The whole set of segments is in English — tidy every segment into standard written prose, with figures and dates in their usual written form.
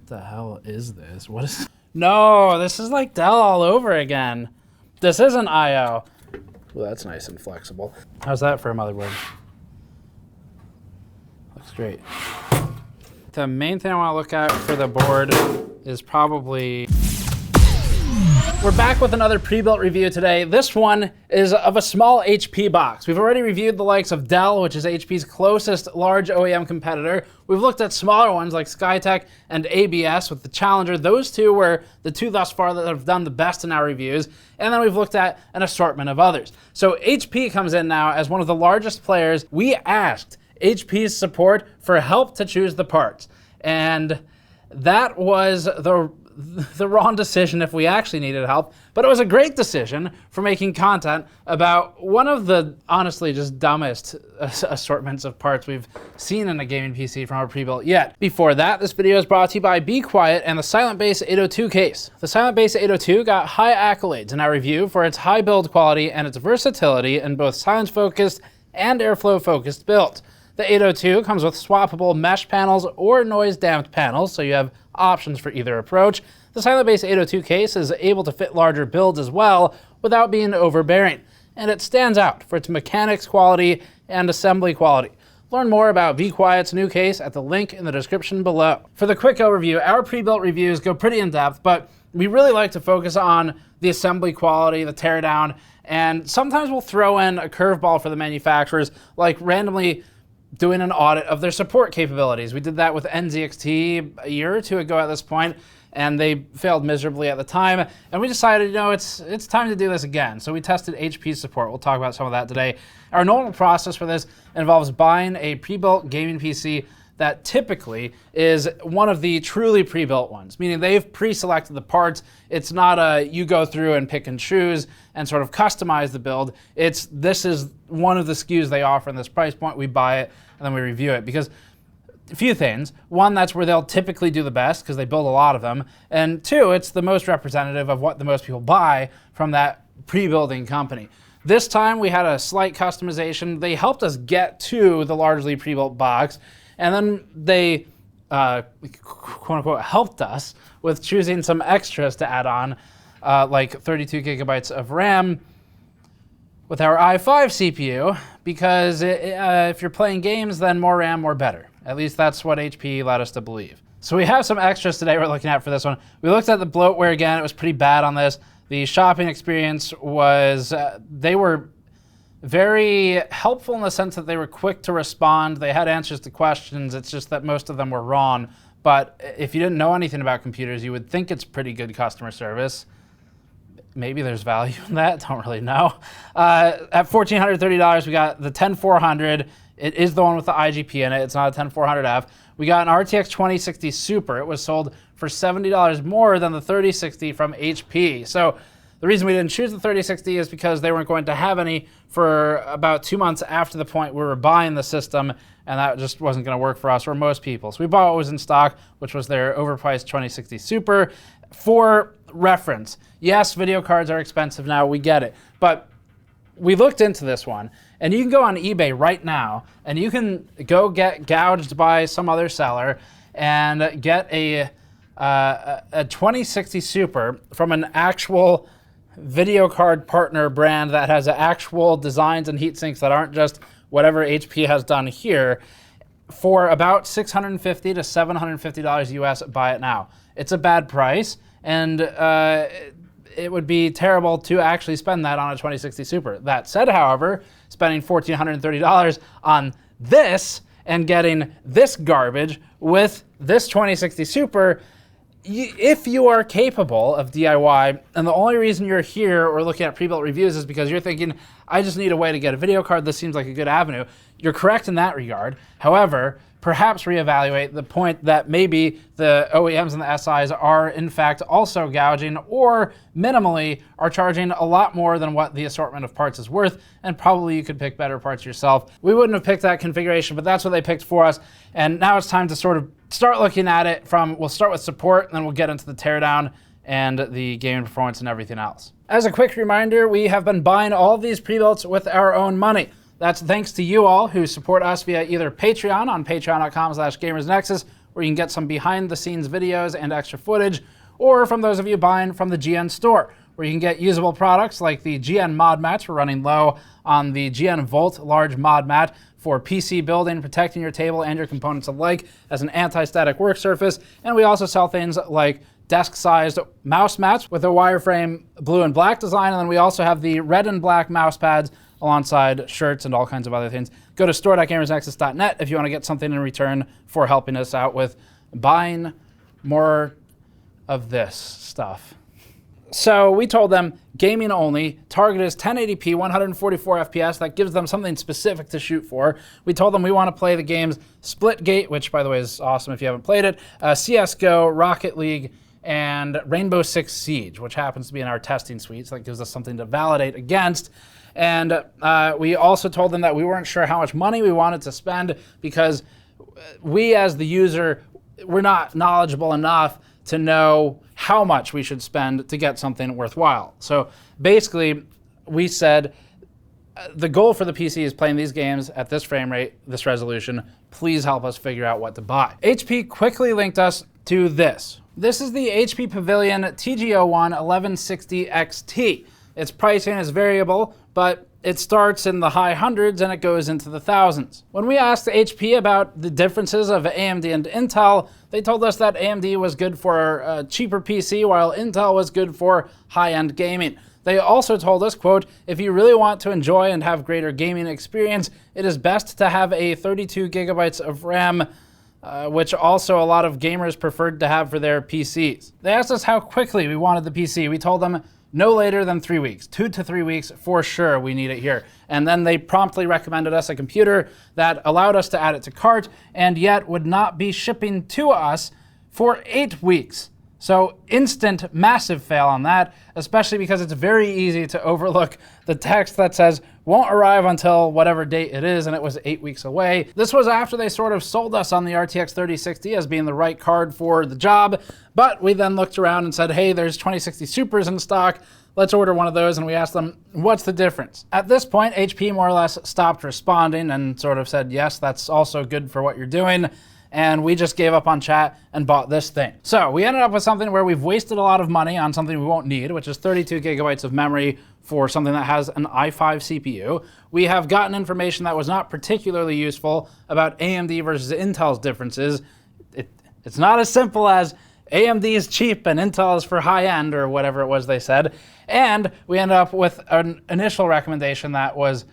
What the hell is this? What is... No, this is like Dell all over again. This isn't I/O. Well, that's nice and flexible. How's that for a motherboard? Looks great. The main thing I want to look at for the board is probably... We're back with another pre-built review today. This one is of a small HP box. We've already reviewed the likes of Dell, which is HP's closest large OEM competitor. We've looked at smaller ones like Skytech and ABS with the Challenger. Those two were the two thus far that have done the best in our reviews. And then we've looked at an assortment of others. So HP comes in now as one of the largest players. We asked HP's support for help to choose the parts. And that was the wrong decision if we actually needed help, but it was a great decision for making content about one of the honestly just dumbest assortments of parts we've seen in a gaming PC from our pre-built yet. Before that, this video is brought to you by Be Quiet and the Silent Base 802 case. The Silent Base 802 got high accolades in our review for its high build quality and its versatility in both silence-focused and airflow-focused builds. The 802 comes with swappable mesh panels or noise-damped panels, so you have options for either approach. The Silent Base 802 case is able to fit larger builds as well without being overbearing, and it stands out for its mechanics quality and assembly quality. Learn more about Be Quiet's new case at the link in the description below. For the quick overview, our pre-built reviews go pretty in-depth, but we really like to focus on the assembly quality, the teardown, and sometimes we'll throw in a curveball for the manufacturers, like randomly doing an audit of their support capabilities. We did that with NZXT a year or two ago at this point, and they failed miserably at the time. And we decided, you know, it's time to do this again. So we tested HP support. We'll talk about some of that today. Our normal process for this involves buying a pre-built gaming PC that typically is one of the truly pre-built ones, meaning they've pre-selected the parts. It's not a you go through and pick and choose and sort of customize the build. This is one of the SKUs they offer in this price point. We buy it and then we review it because a few things. One, that's where they'll typically do the best because they build a lot of them. And two, it's the most representative of what the most people buy from that pre-building company. This time we had a slight customization. They helped us get to the largely pre-built box, and then they, quote unquote, helped us with choosing some extras to add on, like 32 gigabytes of RAM with our i5 CPU, because if you're playing games, then more RAM, more better. At least that's what HP led us to believe. So we have some extras today we're looking at for this one. We looked at the bloatware again. It was pretty bad on this. The shopping experience was, they were very helpful in the sense that they were quick to respond. They had answers to questions. It's just that most of them were wrong. But if you didn't know anything about computers, you would think it's pretty good customer service. Maybe there's value in that, don't really know. At $1,430, we got the 10400. It is the one with the IGP in it. It's not a 10400F. We got an RTX 2060 Super. It was sold for $70 more than the 3060 from HP. So the reason we didn't choose the 3060 is because they weren't going to have any for about 2 months after the point we were buying the system, and that just wasn't going to work for us or most people. So we bought what was in stock, which was their overpriced 2060 Super. For reference, yes, video cards are expensive now, we get it, but we looked into this one, and you can go on eBay right now, and you can go get gouged by some other seller and get a 2060 Super from an actual video card partner brand that has actual designs and heat sinks that aren't just whatever HP has done here for about $650 to $750 US. Buy it now. It's a bad price, and it would be terrible to actually spend that on a 2060 Super. That said, however, spending $1,430 on this and getting this garbage with this 2060 Super, if you are capable of DIY, and the only reason you're here or looking at pre-built reviews is because you're thinking, I just need a way to get a video card, this seems like a good avenue, you're correct in that regard. However, perhaps reevaluate the point that maybe the OEMs and the SIs are in fact also gouging, or minimally are charging a lot more than what the assortment of parts is worth, and probably you could pick better parts yourself. We wouldn't have picked that configuration, but that's what they picked for us. And now it's time to sort of start looking at it from, we'll start with support, and then we'll get into the teardown and the gaming performance and everything else. As a quick reminder, we have been buying all of these pre-builts with our own money. That's thanks to you all who support us via either Patreon on patreon.com/gamersnexus where you can get some behind the scenes videos and extra footage, or from those of you buying from the GN store, where you can get usable products like the GN mod mats. We're running low on the GN Volt large mod mat for PC building, protecting your table and your components alike as an anti-static work surface. And we also sell things like desk-sized mouse mats with a wireframe blue and black design. And then we also have the red and black mouse pads alongside shirts and all kinds of other things. Go to store.gamersnexus.net if you want to get something in return for helping us out with buying more of this stuff. So we told them gaming only, target is 1080p, 144 FPS. That gives them something specific to shoot for. We told them we want to play the games Splitgate, which by the way is awesome if you haven't played it, CSGO, Rocket League, and Rainbow Six Siege, which happens to be in our testing suite, so that gives us something to validate against. And we also told them that we weren't sure how much money we wanted to spend because we as the user, we're not knowledgeable enough to know how much we should spend to get something worthwhile. So basically, we said the goal for the PC is playing these games at this frame rate, this resolution. Please help us figure out what to buy. HP quickly linked us to this. This is the HP Pavilion TG01-1160XT. Its pricing is variable, but it starts in the high hundreds and it goes into the thousands. When we asked HP about the differences of AMD and Intel, they told us that AMD was good for a cheaper PC while Intel was good for high-end gaming. They also told us, quote, if you really want to enjoy and have greater gaming experience, it is best to have a 32 gigabytes of RAM, which also a lot of gamers preferred to have for their PCs. They asked us how quickly we wanted the PC. We told them no later than 3 weeks, 2 to 3 weeks for sure, we need it here. And then they promptly recommended us a computer that allowed us to add it to cart and yet would not be shipping to us for 8 weeks. So instant, massive fail on that, especially because it's very easy to overlook the text that says won't arrive until whatever date it is, and it was 8 weeks away. This was after they sort of sold us on the RTX 3060 as being the right card for the job, but we then looked around and said, hey, there's 2060 Supers in stock. Let's order one of those, and we asked them, what's the difference? At this point, HP more or less stopped responding and sort of said, yes, that's also good for what you're doing. And we just gave up on chat and bought this thing. So we ended up with something where we've wasted a lot of money on something we won't need, which is 32 gigabytes of memory for something that has an i5 CPU. We have gotten information that was not particularly useful about AMD versus Intel's differences. It's not as simple as AMD is cheap and Intel is for high end or whatever it was they said. And we ended up with an initial recommendation that was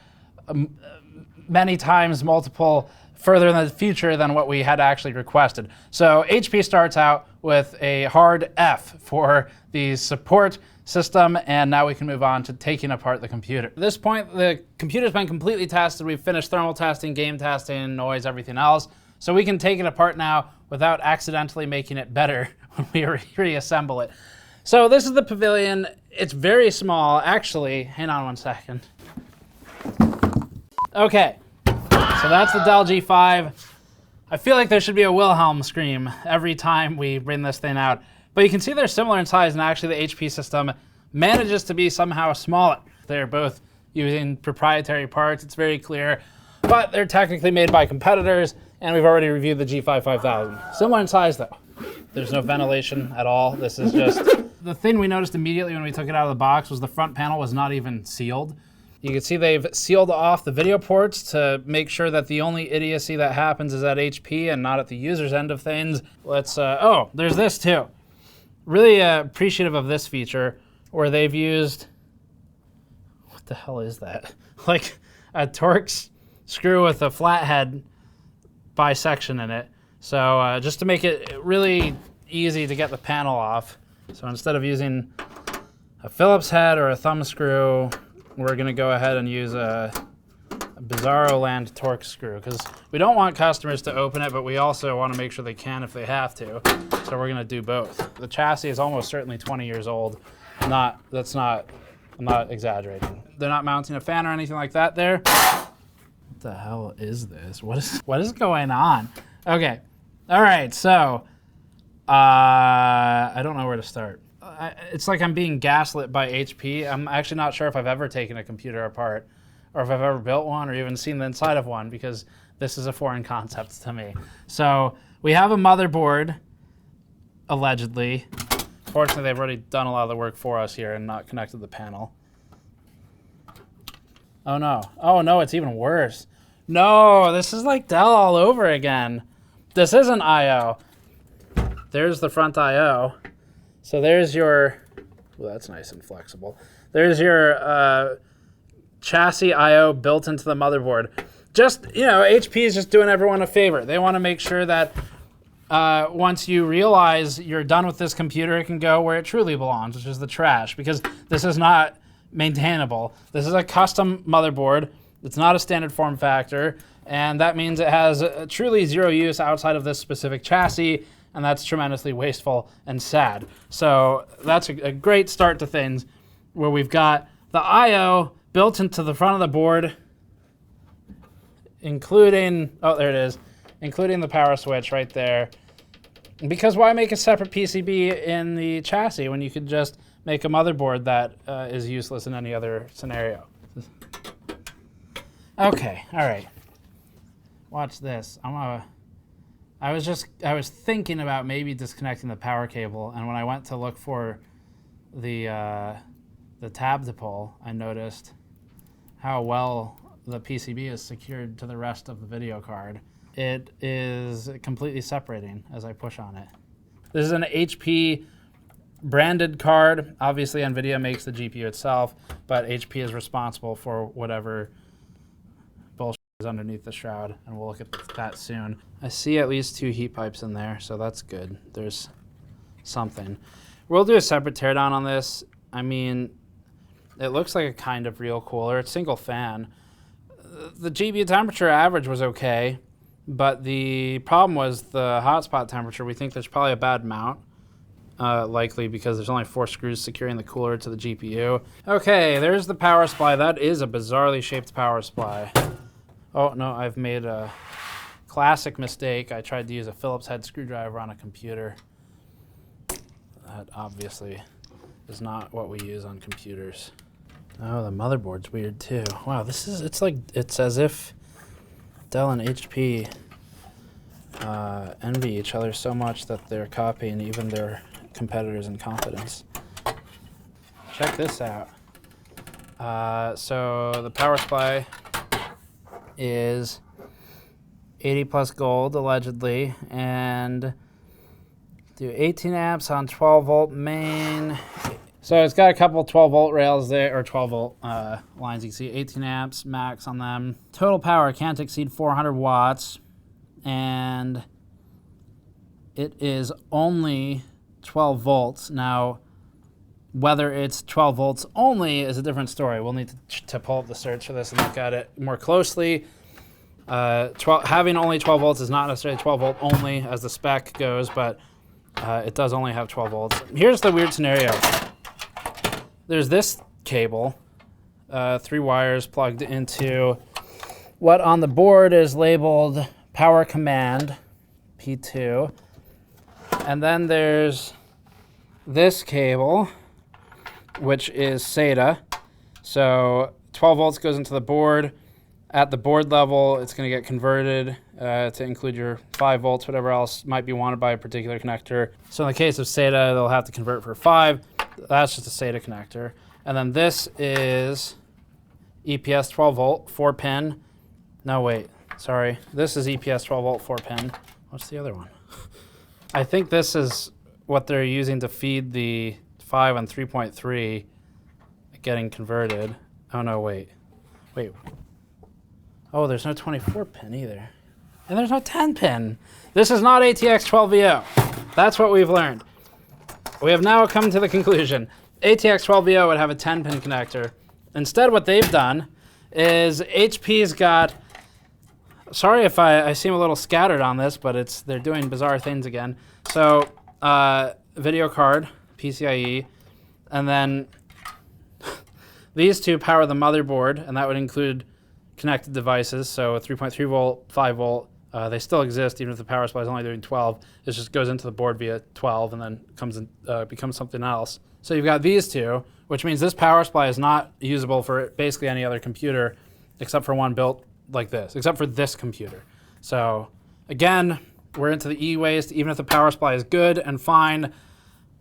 many times multiple further in the future than what we had actually requested. So HP starts out with a hard F for the support system, and now we can move on to taking apart the computer. At this point, the computer's been completely tested. We've finished thermal testing, game testing, noise, everything else. So we can take it apart now without accidentally making it better when we reassemble it. So this is the Pavilion. It's very small. Actually, hang on one second. Okay. So that's the Dell G5. I feel like there should be a Wilhelm scream every time we bring this thing out. But you can see they're similar in size, and actually the HP system manages to be somehow smaller. They're both using proprietary parts, it's very clear. But they're technically made by competitors, and we've already reviewed the G5 5000. Similar in size though. There's no ventilation at all. This is just... The thing we noticed immediately when we took it out of the box was the front panel was not even sealed. You can see they've sealed off the video ports to make sure that the only idiocy that happens is at HP and not at the user's end of things. Let's, oh, there's this too. Really appreciative of this feature where they've used, what the hell is that? Like a Torx screw with a flathead bisection in it. So just to make it really easy to get the panel off. So instead of using a Phillips head or a thumb screw, we're gonna go ahead and use a Bizarro Land Torx screw because we don't want customers to open it, but we also want to make sure they can if they have to. So we're gonna do both. The chassis is almost certainly 20 years old. I'm not exaggerating. They're not mounting a fan or anything like that there. What the hell is this? What is going on? Okay, all right, so I don't know where to start. It's like I'm being gaslit by HP. I'm actually not sure if I've ever taken a computer apart or if I've ever built one or even seen the inside of one because This is a foreign concept to me. So we have a motherboard, allegedly. Fortunately, they've already done a lot of the work for us here and not connected the panel. Oh no. Oh no, it's even worse. No, this is like Dell all over again. This isn't I/O. There's the front I/O. So there's your, well, that's nice and flexible. There's your chassis I/O built into the motherboard. Just, you know, HP is just doing everyone a favor. They want to make sure that once you realize you're done with this computer, it can go where it truly belongs, which is the trash, because this is not maintainable. This is a custom motherboard. It's not a standard form factor, and that means it has truly zero use outside of this specific chassis, and that's tremendously wasteful and sad. So that's a great start to things, where we've got the I/O built into the front of the board, including, oh, there it is, including the power switch right there. Because why make a separate PCB in the chassis when you could just make a motherboard that is useless in any other scenario? Okay, all right. Watch this. I was thinking about maybe disconnecting the power cable, and when I went to look for the tab to pull, I noticed how well the PCB is secured to the rest of the video card. It is completely separating as I push on it. This is an HP branded card. Obviously, NVIDIA makes the GPU itself, but HP is responsible for whatever bullshit is underneath the shroud, and we'll look at that soon. I see at least 2 heat pipes in there, so that's good. There's something. We'll do a separate teardown on this. I mean, it looks like a kind of real cooler. It's single fan. The GPU temperature average was okay, but the problem was the hotspot temperature. We think there's probably a bad mount, likely because there's only 4 screws securing the cooler to the GPU. Okay, there's the power supply. That is a bizarrely shaped power supply. Oh no, I've made a classic mistake. I tried to use a Phillips head screwdriver on a computer. That obviously is not what we use on computers. Oh, the motherboard's weird too. Wow, it's as if Dell and HP envy each other so much that they're copying even their competitors in competence. Check this out. So the power supply is 80 plus gold, allegedly, and do 18 amps on 12 volt main. So it's got a couple 12 volt rails there, or 12 volt lines. You can see 18 amps max on them. Total power can't exceed 400 watts, and it is only 12 volts. Now, whether it's 12 volts only is a different story. We'll need to pull up the search for this and look at it more closely. Having only 12 volts is not necessarily 12 volt only as the spec goes, but it does only have 12 volts. Here's the weird scenario. There's this cable, 3 wires plugged into what on the board is labeled power command, P2. And then there's this cable, which is SATA. So 12 volts goes into the board. At the board level, it's going to get converted to include your 5 volts, whatever else might be wanted by a particular connector. So in the case of SATA, they'll have to convert for 5. That's just a SATA connector. And then this is EPS 12 volt, 4 pin. No, wait, sorry. This is EPS 12 volt, 4 pin. What's the other one? I think this is what they're using to feed the 5 and 3.3 getting converted. Oh no, wait. Oh, there's no 24 pin either. And there's no 10 pin. This is not ATX 12VO. That's what we've learned. We have now come to the conclusion. ATX 12VO would have a 10 pin connector. Instead, what they've done is HP's got, sorry if I seem a little scattered on this, but they're doing bizarre things again. So, video card, PCIe, and then these two power the motherboard, and that would include connected devices, so 3.3 volt, 5 volt. They still exist, even if the power supply is only doing 12. It just goes into the board via 12 and then comes in, becomes something else. So you've got these two, which means this power supply is not usable for basically any other computer except for one built like this, except for this computer. So again, we're into the e-waste. Even if the power supply is good and fine,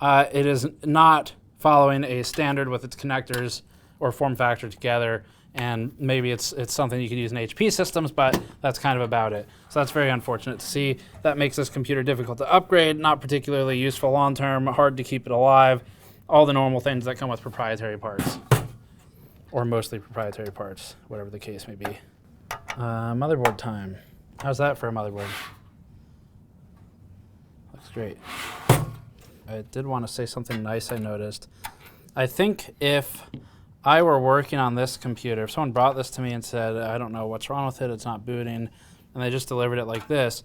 it is not following a standard with its connectors or form factor together. And maybe it's something you could use in HP systems, but that's kind of about it. So that's very unfortunate to see. That makes this computer difficult to upgrade, not particularly useful long-term, hard to keep it alive, all the normal things that come with proprietary parts, or mostly proprietary parts, whatever the case may be. Motherboard time. How's that for a motherboard? Looks great. I did want to say something nice I noticed. I think if I were working on this computer, if someone brought this to me and said, I don't know what's wrong with it, it's not booting, and they just delivered it like this,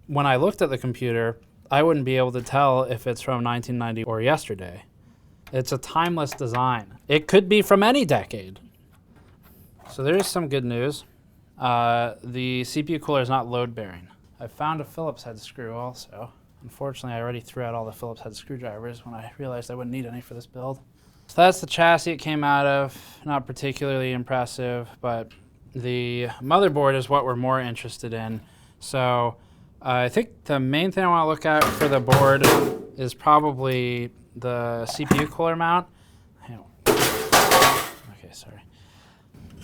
when I looked at the computer, I wouldn't be able to tell if it's from 1990 or yesterday. It's a timeless design. It could be from any decade. So there is some good news. The CPU cooler is not load bearing. I found a Phillips head screw also. Unfortunately, I already threw out all the Phillips head screwdrivers when I realized I wouldn't need any for this build. So that's the chassis it came out of. Not particularly impressive, but the motherboard is what we're more interested in. So I think the main thing I want to look at for the board is probably the CPU cooler mount. Okay, sorry.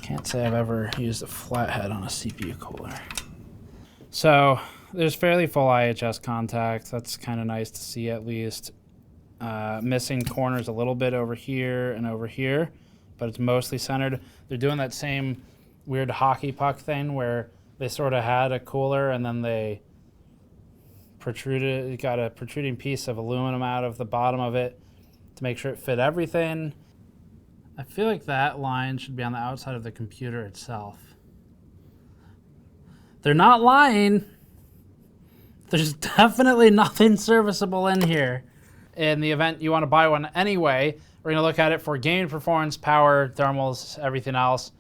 Can't say I've ever used a flathead on a CPU cooler. So there's fairly full IHS contact. That's kind of nice to see at least. Missing corners a little bit over here and over here, but it's mostly centered. They're doing that same weird hockey puck thing where they sort of had a cooler and then they got a protruding piece of aluminum out of the bottom of it to make sure it fit everything. I feel like that line should be on the outside of the computer itself. They're not lying. There's definitely nothing serviceable in here. In the event you want to buy one anyway, we're going to look at it for gaming performance, power, thermals, everything else.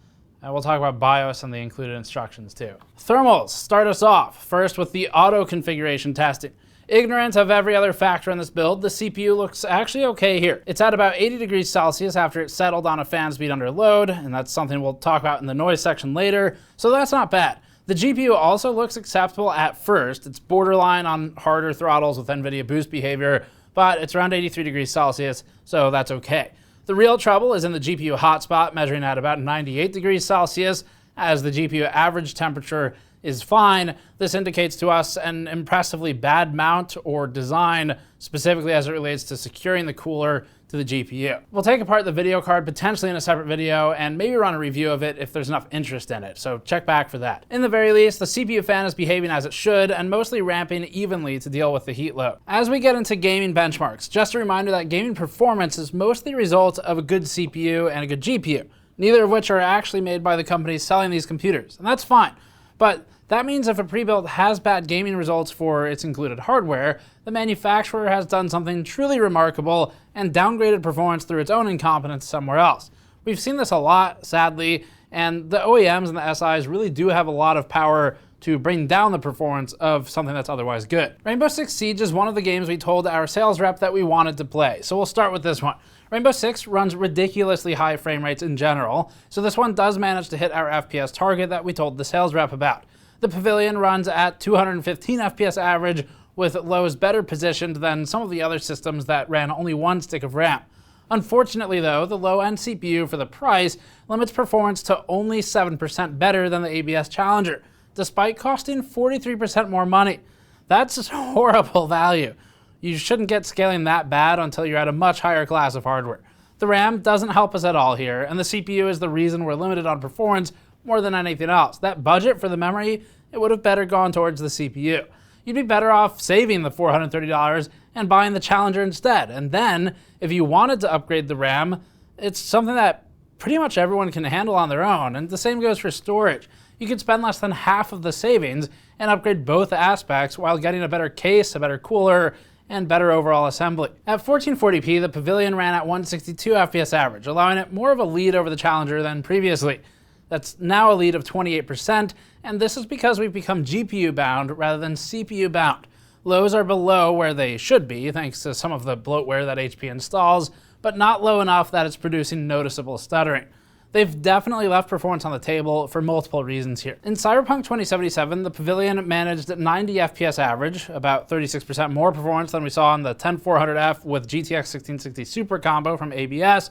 And we'll talk about BIOS and the included instructions too. Thermals start us off. First with the auto configuration testing. Ignorant of every other factor in this build, the CPU looks actually okay here. It's at about 80 degrees Celsius after it settled on a fan speed under load, and that's something we'll talk about in the noise section later, so that's not bad. The GPU also looks acceptable at first. It's borderline on harder throttles with NVIDIA boost behavior, but it's around 83 degrees Celsius, so that's okay. The real trouble is in the GPU hotspot, measuring at about 98 degrees Celsius, as the GPU average temperature is fine. This indicates to us an impressively bad mount or design, specifically as it relates to securing the cooler to the GPU. We'll take apart the video card potentially in a separate video and maybe run a review of it if there's enough interest in it, so check back for that. In the very least, the CPU fan is behaving as it should and mostly ramping evenly to deal with the heat load. As we get into gaming benchmarks, just a reminder that gaming performance is mostly the result of a good CPU and a good GPU, neither of which are actually made by the companies selling these computers, and that's fine. But that means if a pre-built has bad gaming results for its included hardware, the manufacturer has done something truly remarkable and downgraded performance through its own incompetence somewhere else. We've seen this a lot, sadly, and the OEMs and the SIs really do have a lot of power to bring down the performance of something that's otherwise good. Rainbow Six Siege is one of the games we told our sales rep that we wanted to play, so we'll start with this one. Rainbow Six runs ridiculously high frame rates in general, so this one does manage to hit our FPS target that we told the sales rep about. The Pavilion runs at 215 FPS average, with lows better positioned than some of the other systems that ran only one stick of RAM. Unfortunately though, the low-end CPU for the price limits performance to only 7% better than the ABS Challenger, despite costing 43% more money. That's horrible value. You shouldn't get scaling that bad until you're at a much higher class of hardware. The RAM doesn't help us at all here, and the CPU is the reason we're limited on performance more than anything else. That budget for the memory, it would have better gone towards the CPU. You'd be better off saving the $430 and buying the Challenger instead. And then, if you wanted to upgrade the RAM, it's something that pretty much everyone can handle on their own, and the same goes for storage. You could spend less than half of the savings and upgrade both aspects while getting a better case, a better cooler, and better overall assembly. At 1440p, the Pavilion ran at 162 FPS average, allowing it more of a lead over the Challenger than previously. That's now a lead of 28%, and this is because we've become GPU bound rather than CPU bound. Lows are below where they should be, thanks to some of the bloatware that HP installs, but not low enough that it's producing noticeable stuttering. They've definitely left performance on the table for multiple reasons here. In Cyberpunk 2077, the Pavilion managed 90 FPS average, about 36% more performance than we saw on the 10400F with GTX 1660 Super combo from ABS,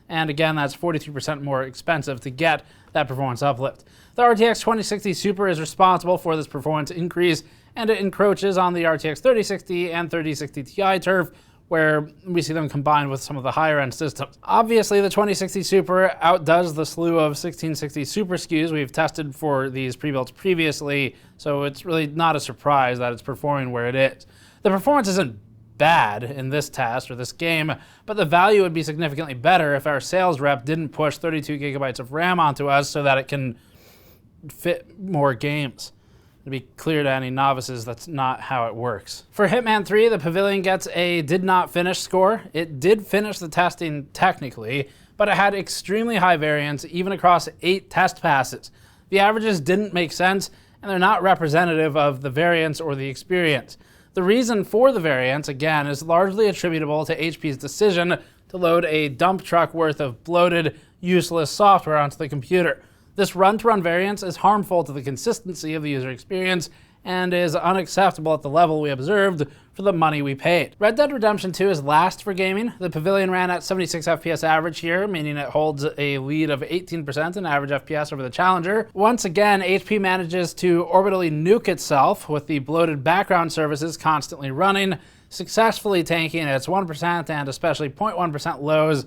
and again, that's 43% more expensive to get that performance uplift. The RTX 2060 Super is responsible for this performance increase, and it encroaches on the RTX 3060 and 3060 Ti turf, where we see them combined with some of the higher end systems. Obviously, the 2060 Super outdoes the slew of 1660 Super SKUs we've tested for these pre-builts previously, so it's really not a surprise that it's performing where it is. The performance isn't bad in this test or this game, but the value would be significantly better if our sales rep didn't push 32 gigabytes of RAM onto us so that it can fit more games. To be clear to any novices, that's not how it works. For Hitman 3, the Pavilion gets a did not finish score. It did finish the testing technically, but it had extremely high variance even across 8 test passes. The averages didn't make sense, and they're not representative of the variance or the experience. The reason for the variance, again, is largely attributable to HP's decision to load a dump truck worth of bloated, useless software onto the computer. This run-to-run variance is harmful to the consistency of the user experience and is unacceptable at the level we observed for the money we paid. Red Dead Redemption 2 is last for gaming. The Pavilion ran at 76 FPS average here, meaning it holds a lead of 18% in average FPS over the challenger. Once again, HP manages to orbitally nuke itself with the bloated background services constantly running, successfully tanking its 1% and especially 0.1% lows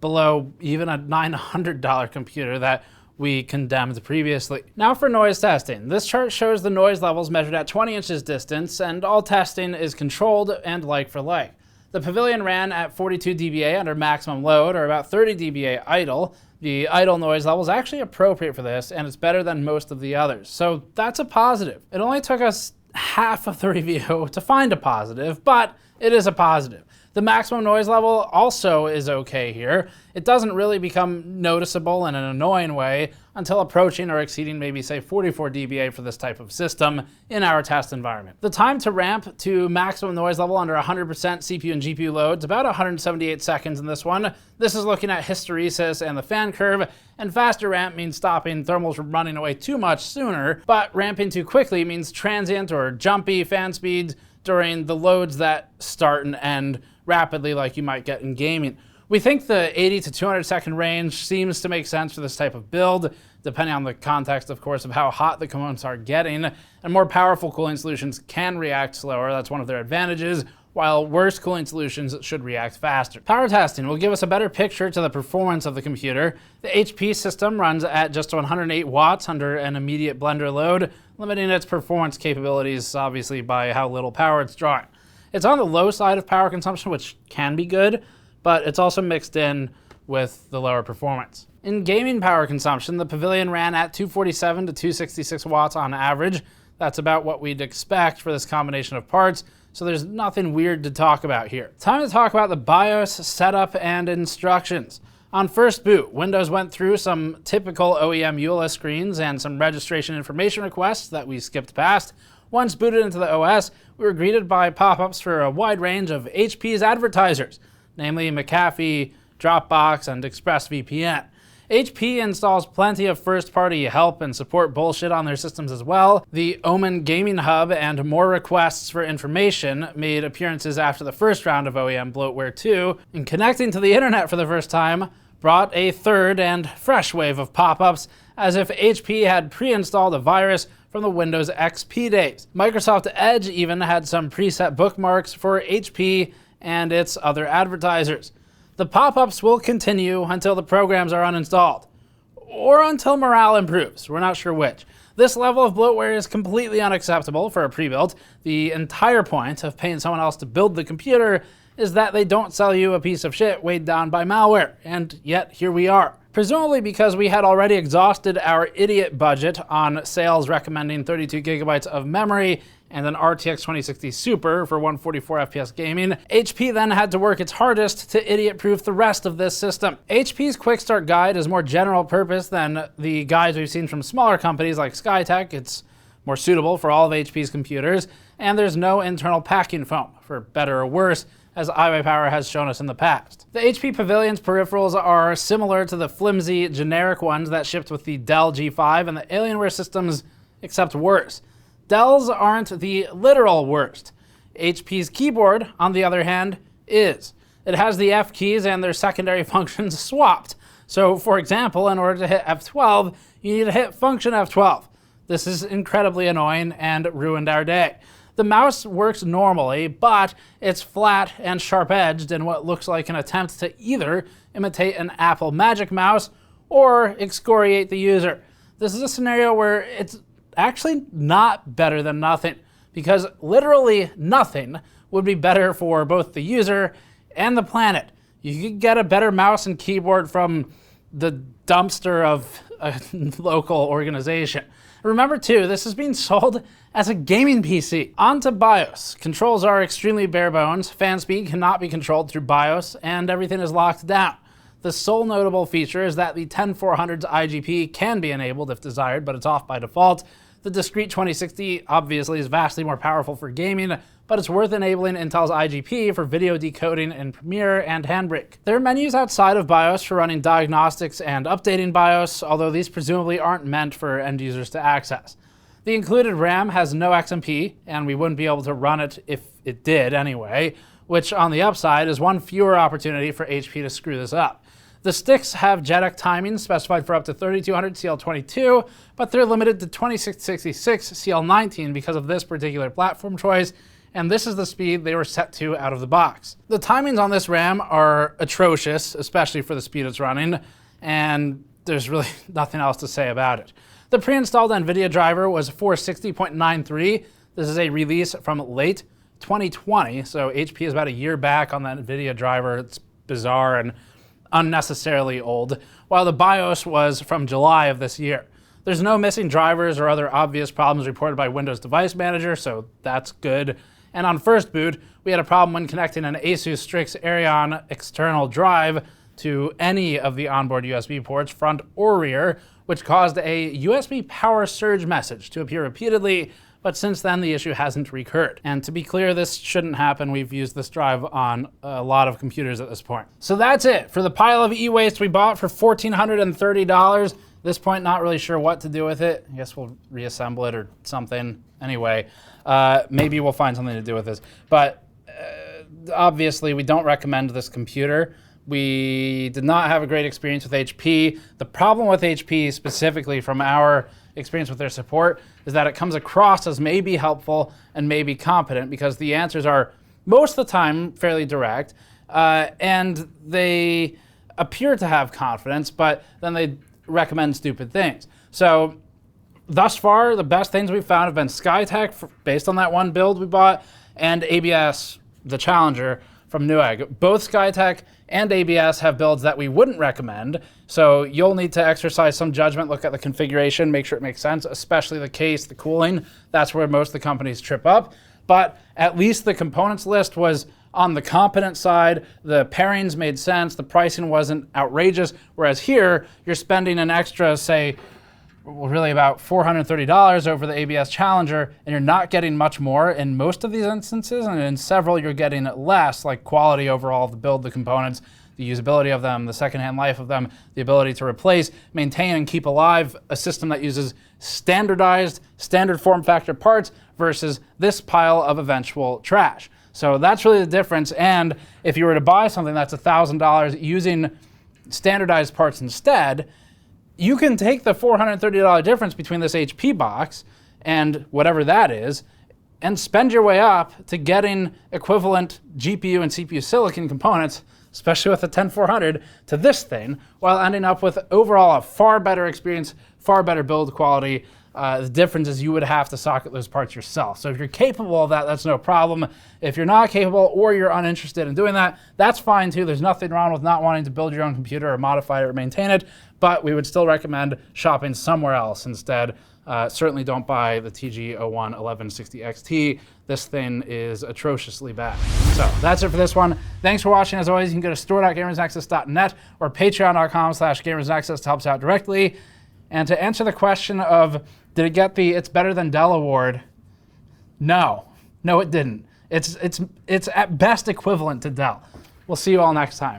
below even a $900 computer that we condemned previously. Now for noise testing. This chart shows the noise levels measured at 20 inches distance, and all testing is controlled and like for like. The Pavilion ran at 42 dBA under maximum load, or about 30 dBA idle. The idle noise level is actually appropriate for this, and it's better than most of the others. So that's a positive. It only took us half of the review to find a positive, but it is a positive. The maximum noise level also is okay here. It doesn't really become noticeable in an annoying way until approaching or exceeding maybe say 44 dBA for this type of system in our test environment. The time to ramp to maximum noise level under 100% CPU and GPU load is about 178 seconds in this one. This is looking at hysteresis and the fan curve, and faster ramp means stopping thermals from running away too much sooner, but ramping too quickly means transient or jumpy fan speeds during the loads that start and end rapidly like you might get in gaming. We think the 80 to 200 second range seems to make sense for this type of build, depending on the context, of course, of how hot the components are getting, and more powerful cooling solutions can react slower. That's one of their advantages, while worse cooling solutions should react faster. Power testing will give us a better picture to the performance of the computer. The HP system runs at just 108 watts under an immediate blender load, limiting its performance capabilities, obviously, by how little power it's drawing. It's on the low side of power consumption, which can be good, but it's also mixed in with the lower performance. In gaming power consumption, the Pavilion ran at 247 to 266 watts on average. That's about what we'd expect for this combination of parts, so there's nothing weird to talk about here. Time to talk about the BIOS setup and instructions. On first boot, Windows went through some typical OEM EULA screens and some registration information requests that we skipped past. Once booted into the OS, we were greeted by pop-ups for a wide range of HP's advertisers, namely McAfee, Dropbox, and ExpressVPN. HP installs plenty of first-party help and support bullshit on their systems as well. The Omen Gaming Hub and more requests for information made appearances after the first round of OEM Bloatware 2, and connecting to the internet for the first time brought a third and fresh wave of pop-ups, as if HP had pre-installed a virus from the Windows XP days. Microsoft Edge even had some preset bookmarks for HP and its other advertisers. The pop-ups will continue until the programs are uninstalled, or until morale improves. We're not sure which. This level of bloatware is completely unacceptable for a pre-built. The entire point of paying someone else to build the computer is that they don't sell you a piece of shit weighed down by malware, and yet here we are. Presumably because we had already exhausted our idiot budget on sales recommending 32 gigabytes of memory and an RTX 2060 Super for 144 FPS gaming, HP then had to work its hardest to idiot-proof the rest of this system. HP's Quick Start Guide is more general purpose than the guides we've seen from smaller companies like Skytech. It's more suitable for all of HP's computers, and there's no internal packing foam. For better or worse, as iWayPower has shown us in the past. The HP Pavilion's peripherals are similar to the flimsy, generic ones that shipped with the Dell G5 and the Alienware systems, except worse. Dell's aren't the literal worst. HP's keyboard, on the other hand, is. It has the F keys and their secondary functions swapped. So, for example, in order to hit F12, you need to hit function F12. This is incredibly annoying and ruined our day. The mouse works normally, but it's flat and sharp-edged in what looks like an attempt to either imitate an Apple Magic Mouse or excoriate the user. This is a scenario where it's actually not better than nothing, because literally nothing would be better for both the user and the planet. You could get a better mouse and keyboard from the dumpster of a local organization. Remember too, this is being sold as a gaming PC. On to BIOS. Controls are extremely bare bones. Fan speed cannot be controlled through BIOS, and everything is locked down. The sole notable feature is that the 10400's IGP can be enabled if desired, but it's off by default. The discrete 2060 obviously is vastly more powerful for gaming, but it's worth enabling Intel's IGP for video decoding in Premiere and Handbrake. There are menus outside of BIOS for running diagnostics and updating BIOS, although these presumably aren't meant for end users to access. The included RAM has no XMP, and we wouldn't be able to run it if it did anyway, which on the upside is one fewer opportunity for HP to screw this up. The sticks have JEDEC timing specified for up to 3200 CL22, but they're limited to 2666 CL19 because of this particular platform choice, and this is the speed they were set to out of the box. The timings on this RAM are atrocious, especially for the speed it's running, and there's really nothing else to say about it. The pre-installed NVIDIA driver was 460.93. This is a release from late 2020, so HP is about a year back on that NVIDIA driver. It's bizarre and unnecessarily old, while the BIOS was from July of this year. There's no missing drivers or other obvious problems reported by Windows Device Manager, so that's good. And on first boot, we had a problem when connecting an Asus Strix Aerion external drive to any of the onboard USB ports, front or rear, which caused a USB power surge message to appear repeatedly, but since then the issue hasn't recurred. And to be clear, this shouldn't happen. We've used this drive on a lot of computers at this point. So that's it for the pile of e-waste we bought for $1,430. At this point, not really sure what to do with it. I guess we'll reassemble it or something. Anyway, maybe we'll find something to do with this. But obviously, we don't recommend this computer. We did not have a great experience with HP. The problem with HP, specifically from our experience with their support, is that it comes across as maybe helpful and maybe competent, because the answers are most of the time fairly direct, and they appear to have confidence, but then they recommend stupid things. So thus far, the best things we've found have been Skytech, based on that one build we bought, and ABS, the Challenger from Newegg. Both Skytech and ABS have builds that we wouldn't recommend, so you'll need to exercise some judgment, look at the configuration, make sure it makes sense, especially the case, the cooling. That's where most of the companies trip up. But at least the components list was on the competent side, the pairings made sense, the pricing wasn't outrageous, whereas here, you're spending an extra, say, really about $430 over the ABS Challenger, and you're not getting much more in most of these instances, and in several you're getting less, like quality overall of the build, the components, the usability of them, the secondhand life of them, the ability to replace, maintain, and keep alive a system that uses standardized, standard form factor parts versus this pile of eventual trash. So that's really the difference, and if you were to buy something that's $1,000 using standardized parts instead, you can take the $430 difference between this HP box and whatever that is, and spend your way up to getting equivalent GPU and CPU silicon components, especially with the 10400, to this thing, while ending up with overall a far better experience, far better build quality. The difference is you would have to socket those parts yourself. So if you're capable of that, that's no problem. If you're not capable or you're uninterested in doing that, that's fine too. There's nothing wrong with not wanting to build your own computer or modify it or maintain it, but we would still recommend shopping somewhere else instead. Certainly don't buy the TG01-1160XT. This thing is atrociously bad. So that's it for this one. Thanks for watching. As always, you can go to store.gamersnexus.net or patreon.com/gamersnexus to help us out directly. And to answer the question of, did it get the It's Better Than Dell award? No, it didn't. It's at best equivalent to Dell. We'll see you all next time.